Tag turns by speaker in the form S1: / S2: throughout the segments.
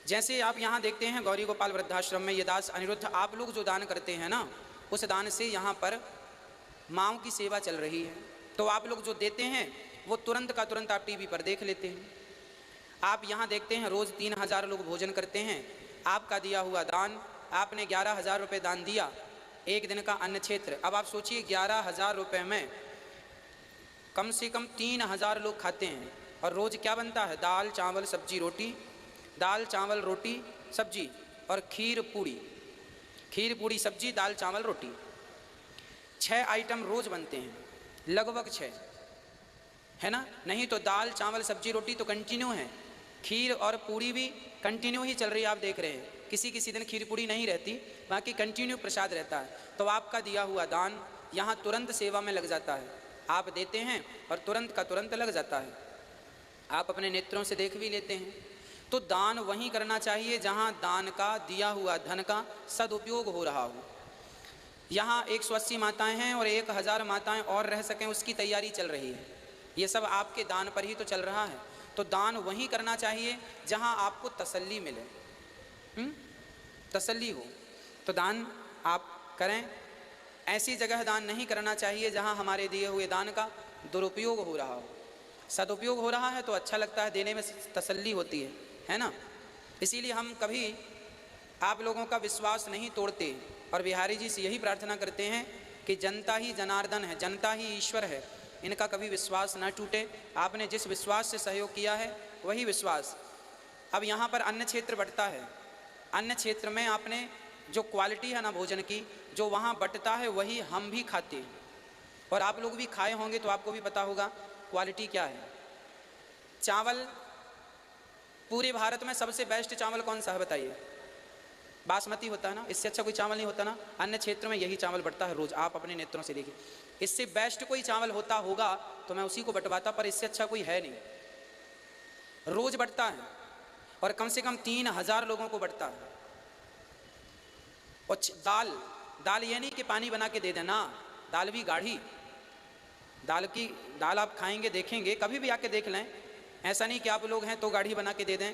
S1: जैसे आप यहाँ देखते हैं गौरी गोपाल वृद्धाश्रम में ये दास अनिरुद्ध, आप लोग जो दान करते हैं ना, उस दान से यहाँ पर माँओं की सेवा चल रही है। तो आप लोग जो देते हैं वो तुरंत का तुरंत आप टीवी पर देख लेते हैं। आप यहाँ देखते हैं रोज़ 3000 लोग भोजन करते हैं। आपका दिया हुआ दान, आपने 11,000 रुपये दान दिया, एक दिन का अन्न क्षेत्र। अब आप सोचिए 11,000 रुपये में कम से कम 3000 लोग खाते हैं, और रोज़ क्या बनता है? दाल चावल सब्जी रोटी, दाल चावल रोटी सब्जी और खीर पूड़ी, खीर पूड़ी सब्जी दाल चावल रोटी, 6 आइटम रोज़ बनते हैं, लगभग 6, है ना? नहीं तो दाल चावल सब्जी रोटी तो कंटिन्यू है, खीर और पूड़ी भी कंटिन्यू ही चल रही है। आप देख रहे हैं किसी किसी दिन खीर पूड़ी नहीं रहती, बाकी कंटिन्यू प्रसाद रहता है। तो आपका दिया हुआ दान यहाँ तुरंत सेवा में लग जाता है। आप देते हैं और तुरंत का तुरंत लग जाता है। आप अपने नेत्रों से देख भी लेते हैं। तो दान वहीं करना चाहिए जहाँ दान का दिया हुआ धन का सदुपयोग हो रहा हो। यहाँ 180 माताएँ हैं और 1000 माताएँ और रह सकें उसकी तैयारी चल रही है। ये सब आपके दान पर ही तो चल रहा है। तो दान वहीं करना चाहिए जहाँ आपको तसल्ली मिले, तसल्ली हो, तो दान आप करें। ऐसी जगह दान नहीं करना चाहिए जहाँ हमारे दिए हुए दान का दुरुपयोग हो रहा हो। सदुपयोग हो रहा है तो अच्छा लगता है, देने में तसल्ली होती है ना? इसीलिए हम कभी आप लोगों का विश्वास नहीं तोड़ते और बिहारी जी से यही प्रार्थना करते हैं कि जनता ही जनार्दन है, जनता ही ईश्वर है, इनका कभी विश्वास न टूटे। आपने जिस विश्वास से सहयोग किया है वही विश्वास। अब यहाँ पर अन्न क्षेत्र बंटता है, अन्न क्षेत्र में आपने जो क्वालिटी है ना भोजन की, जो वहाँ बंटता है वही हम भी खाते हैं, और आप लोग भी खाए होंगे तो आपको भी पता होगा क्वालिटी क्या है। चावल पूरे भारत में सबसे बेस्ट चावल कौन सा है बताइए? बासमती होता है ना, इससे अच्छा कोई चावल नहीं होता ना। अन्य क्षेत्र में यही चावल बंटता है रोज़, आप अपने नेत्रों से देखिए। इससे बेस्ट कोई चावल होता होगा तो मैं उसी को बंटवाता, पर इससे अच्छा कोई है नहीं। रोज़ बंटता है और कम से कम 3000 लोगों को बंटता है। और दाल ये नहीं कि पानी बना के दे देना, दाल भी गाढ़ी, दाल आप खाएंगे देखेंगे, कभी भी आके देख लें। ऐसा नहीं कि आप लोग हैं तो गाढ़ी बना के दे दें।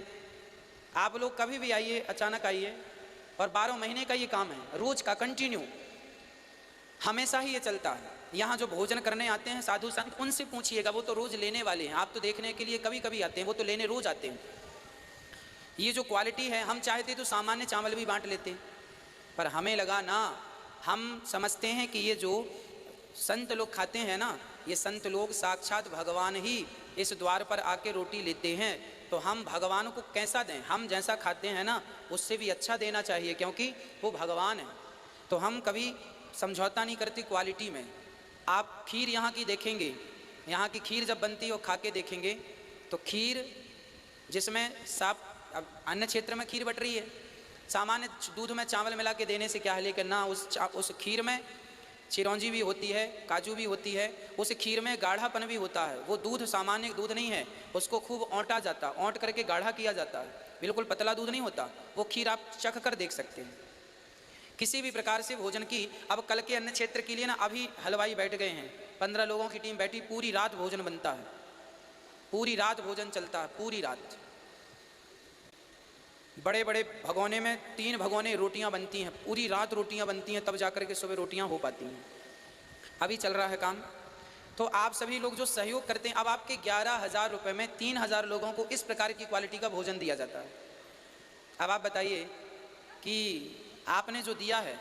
S1: आप लोग कभी भी आइए, अचानक आइए, और 12 महीने का ये काम है, रोज़ का कंटिन्यू, हमेशा ही ये चलता है। यहाँ जो भोजन करने आते हैं साधु संत, उनसे पूछिएगा, वो तो रोज़ लेने वाले हैं। आप तो देखने के लिए कभी कभी आते हैं, वो तो लेने रोज़ आते हैं। ये जो क्वालिटी है, हम चाहते तो सामान्य चावल भी बांट लेते, पर हमें लगा ना, हम समझते हैं कि ये जो संत लोग खाते हैं ना, ये संत लोग साक्षात भगवान ही इस द्वार पर आके रोटी लेते हैं। तो हम भगवान को कैसा दें? हम जैसा खाते हैं ना उससे भी अच्छा देना चाहिए, क्योंकि वो भगवान है। तो हम कभी समझौता नहीं करते क्वालिटी में। आप खीर यहाँ की देखेंगे, यहाँ की खीर जब बनती है वो खा के देखेंगे तो खीर जिसमें साफ, अब अन्य क्षेत्र में खीर बट रही है, सामान्य दूध में चावल मिला के देने से क्या है, लेकिन ना उस खीर में चिरौंजी भी होती है, काजू भी होती है, उस खीर में गाढ़ापन भी होता है। वो दूध सामान्य दूध नहीं है, उसको खूब औंटा जाता, औंट करके गाढ़ा किया जाता है, बिल्कुल पतला दूध नहीं होता। वो खीर आप चख कर देख सकते हैं किसी भी प्रकार से भोजन की। अब कल के अन्य क्षेत्र के लिए ना अभी हलवाई बैठ गए हैं, 15 लोगों की टीम बैठी, पूरी रात भोजन बनता है, पूरी रात भोजन चलता है, पूरी रात। बड़े बड़े भगोने में 3 भगोने रोटियां बनती हैं, पूरी रात रोटियां बनती हैं, तब जाकर के सुबह रोटियां हो पाती हैं। अभी चल रहा है काम। तो आप सभी लोग जो सहयोग करते हैं, अब आपके 11,000 रुपये में 3000 लोगों को इस प्रकार की क्वालिटी का भोजन दिया जाता है। अब आप बताइए कि आपने जो दिया है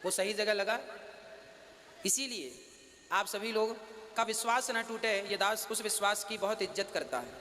S1: वो सही जगह लगा? इसीलिए आप सभी लोग का विश्वास न टूटे। ये दास उस विश्वास की बहुत इज्जत करता है।